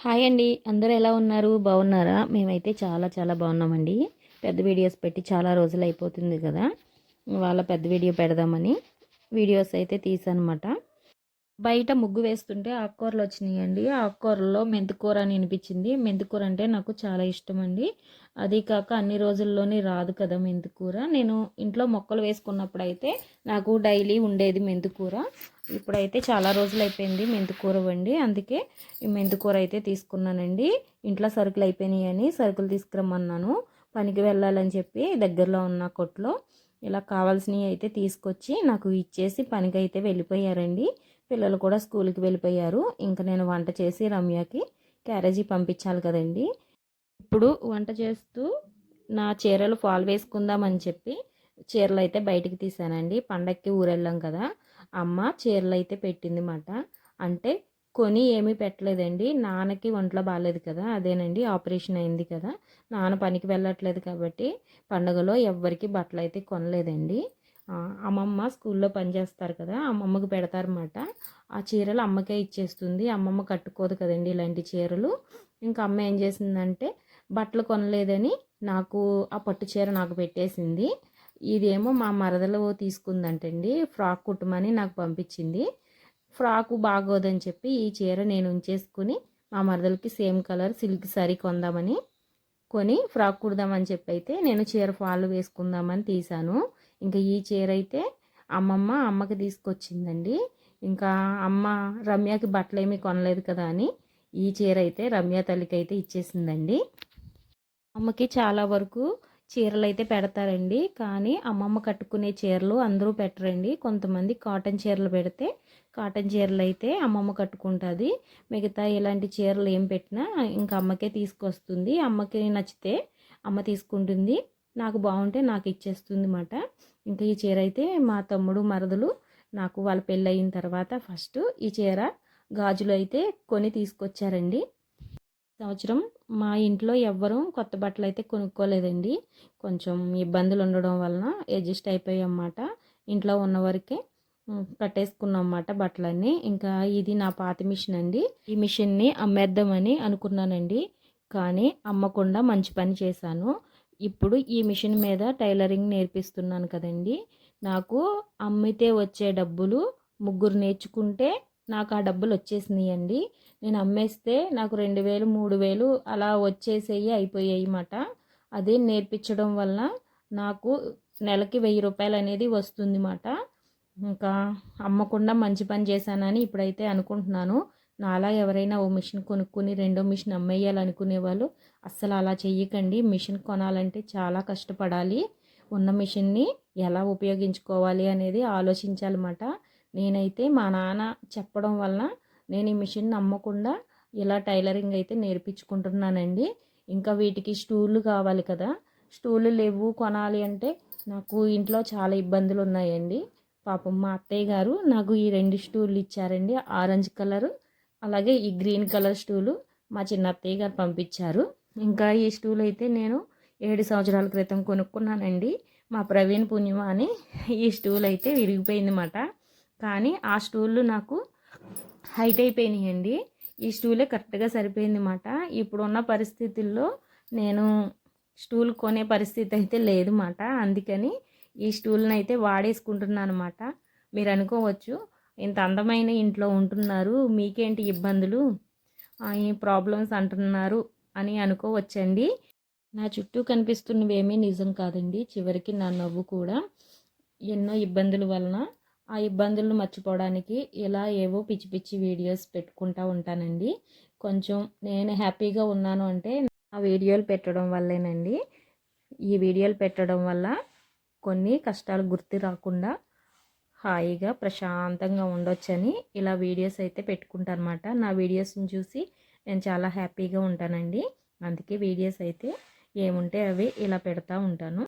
Hi అండి. అందరూ ఎలా ఉన్నారు? బాగున్నారా? మేమైతే చాలా చాలా బాగున్నామండి. పెద్ద వీడియోస్ పెట్టి చాలా రోజులు అయిపోతుంది కదా! వాళ్ళ పెద్ద వీడియో పెడదామని వీడియోస్ అయితే తీసానమాట. బయట ముగ్గు వేస్తుంటే ఆకుకూరలు వచ్చినాయండి. ఆకుకూరల్లో మెంతికూర అని వినిపించింది. మెంతికూర అంటే నాకు చాలా ఇష్టం అండి. అది కాక అన్ని రోజుల్లోని రాదు కదా మెంతికూర. నేను ఇంట్లో మొక్కలు వేసుకున్నప్పుడు అయితే నాకు డైలీ ఉండేది మెంతికూర. ఇప్పుడైతే చాలా రోజులు అయిపోయింది మెంతికూర వండి. అందుకే ఈ మెంతికూర అయితే తీసుకున్నానండి. ఇంట్లో సరుకులు అయిపోయినాయని సరుకులు తీసుకురమ్మన్నాను. పనికి వెళ్ళాలని చెప్పి దగ్గరలో ఉన్న కొట్లో ఇలా కావాల్సినవి అయితే తీసుకొచ్చి నాకు ఇచ్చేసి పనికి అయితే వెళ్ళిపోయారండి. పిల్లలు కూడా స్కూల్కి వెళ్ళిపోయారు. ఇంకా నేను వంట చేసి రమ్యకి క్యారేజీ పంపించాలి కదండి. ఇప్పుడు వంట చేస్తూ నా చీరలు ఫాల్ వేసుకుందామని చెప్పి చీరలు అయితే బయటికి తీసానండి. పండక్కి ఊరెళ్ళాం కదా, అమ్మ చీరలు అయితే పెట్టింది మాట. అంటే కొని ఏమీ పెట్టలేదండి. నాన్నకి ఒంట్లో బాగాలేదు కదా, అదేనండి ఆపరేషన్ అయింది కదా, నాన్న పనికి వెళ్ళట్లేదు కాబట్టి పండుగలో ఎవ్వరికి బట్టలు అయితే కొనలేదండి. అమ్మమ్మ స్కూల్లో పనిచేస్తారు కదా, అమ్మమ్మకి పెడతారన్నమాట. ఆ చీరలు అమ్మకే ఇచ్చేస్తుంది. అమ్మమ్మ కట్టుకోదు కదండి ఇలాంటి చీరలు. ఇంకా అమ్మ ఏం చేసిందంటే బట్టలు కొనలేదని నాకు ఆ పట్టు చీర నాకు పెట్టేసింది. ఇదేమో మా మరదలు తీసుకుందంటండి, ఫ్రాక్ కుట్టమని నాకు పంపించింది. ఫ్రాకు బాగోదని చెప్పి ఈ చీర నేను ఉంచేసుకుని మా మరదలకి సేమ్ కలర్ సిల్క్ సారీ కొందామని కొని ఫ్రాక్ కుడదామని చెప్పి అయితే నేను చీర ఫాల్ వేసుకుందామని తీసాను. ఇంకా ఈ చీర అయితే అమ్మకి తీసుకొచ్చిందండి. ఇంకా అమ్మ రమ్యకి బట్టలు ఏమీ కొనలేదు కదా అని ఈ చీర అయితే రమ్య తల్లికి అయితే ఇచ్చేసిందండి. అమ్మకి చాలా వరకు చీరలు అయితే పెడతారండి. కానీ అమ్మమ్మ కట్టుకునే చీరలు అందరూ పెట్టరండి. కొంతమంది కాటన్ చీరలు పెడితే కాటన్ చీరలు అయితే అమ్మమ్మ కట్టుకుంటుంది. మిగతా ఇలాంటి చీరలు ఏం పెట్టినా ఇంకా అమ్మకే తీసుకొస్తుంది. అమ్మకి నచ్చితే అమ్మ తీసుకుంటుంది, నాకు బాగుంటే నాకు ఇచ్చేస్తుంది అన్నమాట. ఇంకా ఈ చీర అయితే మా తమ్ముడు మరదలు నాకు వాళ్ళ పెళ్ళి అయిన తర్వాత ఫస్ట్ ఈ చీర గాజులు అయితే కొని తీసుకొచ్చారండి. సంవత్సరం మా ఇంట్లో ఎవ్వరూ కొత్త బట్టలు అయితే కొనుక్కోలేదండి. కొంచెం ఇబ్బందులు ఉండడం వలన అడ్జస్ట్ అయిపోయామన్నమాట. ఇంట్లో ఉన్నవరకే కట్టేసుకున్నాం అన్నమాట బట్టలన్నీ. ఇంకా ఇది నా పాత మిషన్ అండి. ఈ మిషన్ని అమ్మేద్దామని అనుకున్నానండి, కానీ అమ్మకుండా మంచి పని చేశాను. ఇప్పుడు ఈ మిషన్ మీద టైలరింగ్ నేర్పిస్తున్నాను కదండి. నాకు అమ్మితే వచ్చే డబ్బులు ముగ్గురు నేర్చుకుంటే నాకు ఆ డబ్బులు వచ్చేసినాయండి. నేను అమ్మేస్తే నాకు 2000 3000 అలా వచ్చేసేవి అయిపోయాయి అన్నమాట. అదే నేర్పించడం వల్ల నాకు నెలకి 1000 రూపాయలు అనేది వస్తుంది అన్నమాట. ఇంకా అమ్మకుండా మంచి పని చేశానని ఇప్పుడైతే అనుకుంటున్నాను. నాలా ఎవరైనా ఓ మిషన్ కొనుక్కుని రెండో మిషన్ అమ్మేయాలనుకునే వాళ్ళు అస్సలు అలా చెయ్యకండి. మిషన్ కొనాలంటే చాలా కష్టపడాలి. ఉన్న మిషన్ని ఎలా ఉపయోగించుకోవాలి అనేది ఆలోచించాలన్నమాట. నేనైతే మా నాన్న చెప్పడం వలన నేను ఈ మిషన్ అమ్మకుండా ఇలా టైలరింగ్ అయితే నేర్పించుకుంటున్నానండి. ఇంకా వీటికి స్టూళ్ళు కావాలి కదా, స్టూళ్ళు లేవు కొనాలి అంటే నాకు ఇంట్లో చాలా ఇబ్బందులు ఉన్నాయండి. పాపం మా అత్తయ్య గారు నాకు ఈ 2 స్టూళ్ళు ఇచ్చారండి. ఆరెంజ్ కలరు అలాగే ఈ గ్రీన్ కలర్ స్టూలు మా చిన్న అత్తయ్య గారు పంపించారు. ఇంకా ఈ స్టూల్ అయితే నేను 7 సంవత్సరాల క్రితం కొనుక్కున్నానండి. మా ప్రవీణ్ పుణ్యమా అని ఈ స్టూల్ అయితే విరిగిపోయింది అన్నమాట. కానీ ఆ స్టూళ్ళు నాకు హైట్ అయిపోయినాయండి. ఈ స్టూలే కరెక్ట్గా సరిపోయింది అన్నమాట. ఇప్పుడున్న పరిస్థితుల్లో నేను స్టూల్ కొనే పరిస్థితి అయితే లేదు అన్నమాట. అందుకని ఈ స్టూల్ని అయితే వాడేసుకుంటున్నాను అన్నమాట. మీరు అనుకోవచ్చు, ఇంత అందమైన ఇంట్లో ఉంటున్నారు, మీకేంటి ఇబ్బందులు, ఈ ప్రాబ్లమ్స్ అంటున్నారు అని అనుకోవచ్చండి. నా చుట్టూ కనిపిస్తున్నవేమీ నిజం కాదండి. చివరికి నా నవ్వు కూడా ఎన్నో ఇబ్బందుల వలన ఆ ఇబ్బందులను మర్చిపోవడానికి ఇలా ఏవో పిచ్చి పిచ్చి వీడియోస్ పెట్టుకుంటూ ఉంటానండి. కొంచెం నేను హ్యాపీగా ఉన్నాను అంటే ఆ వీడియోలు పెట్టడం వల్లేనండి. ఈ వీడియోలు పెట్టడం వల్ల కొన్ని కష్టాలు గుర్తు రాకుండా హాయిగా ప్రశాంతంగా ఉండొచ్చని ఇలా వీడియోస్ అయితే పెట్టుకుంటాను అన్నమాట. నా వీడియోస్ని చూసి నేను చాలా హ్యాపీగా ఉంటానండి. అందుకే వీడియోస్ అయితే ఏముంటే అవి ఇలా పెడతా ఉంటాను.